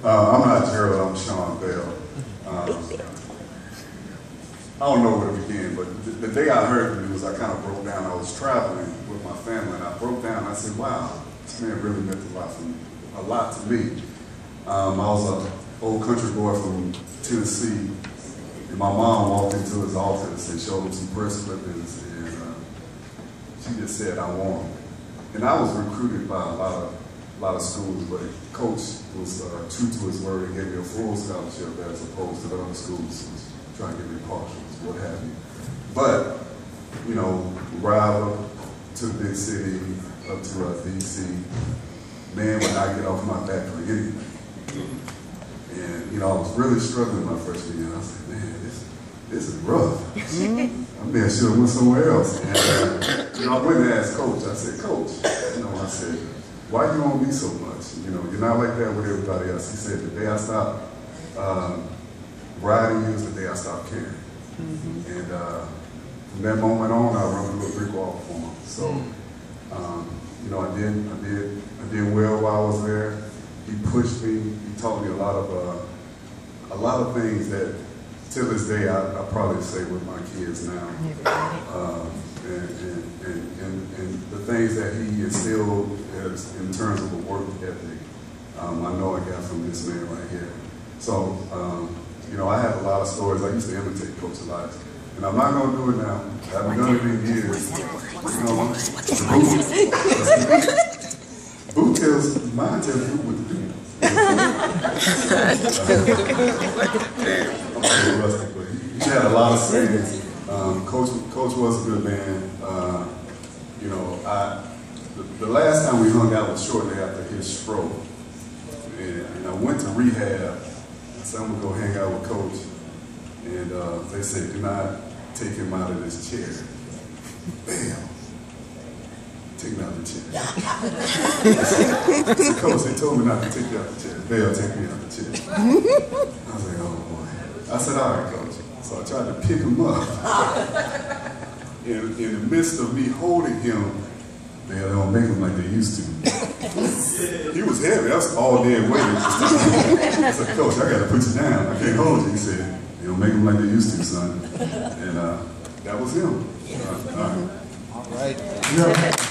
I'm not Gerald, I'm Sean Bell. I don't know where to begin, but the day I heard the news, I kind of broke down. I was traveling with my family, and I broke down. I said, wow, this man really meant a lot to me. I was an old country boy from Tennessee, and my mom walked into his office and showed him some press clippings, and she just said, I want him. And I was recruited by a lot of schools, but Coach was true to his word and gave me a full scholarship as opposed to the other schools trying to give me partials, what have you. But, you know, ride up to the big city, up to D.C., man would not get off my back for anything. And, you know, I was really struggling my freshman year. I was like, man, this is rough. I may have should have went somewhere else. And, you know, I went and asked Coach. I said, Coach, you know, I said, why you on me so much? You know, you're not like that with everybody else. He said, the day I stopped riding you is the day I stopped caring. And from that moment on, I run a brick wall for him. So, you know, I did well while I was there. He pushed me. He taught me a lot of things that, till this day, I probably say with my kids now. And the things that he instilled in terms of a work ethic, I know I got from this man right here. So, you know, I have a lot of stories. I used to imitate Coach a lot. And I'm not going to do it now. I haven't done it in years. You know, Boo tells, mine tells Boo what to do. I'm a little rusty, but he had a lot of sayings. Coach was a good man. You know, the last time we hung out was shortly after his stroke. And I went to rehab. I said, I'm going to go hang out with Coach. And they said, do not take him out of this chair. Bam. Take me out of the chair. I said, Coach, they told me not to take you out of the chair. They'll take me out of the chair. I was like, oh boy. I said, all right, Coach. So I tried to pick him up. In the midst of me holding him, they don't make him like they used to. He was heavy. I was all dead weight. I said, Coach, I got to put you down. I can't hold you. He said, they don't make him like they used to, son. And that was him. All right. All right.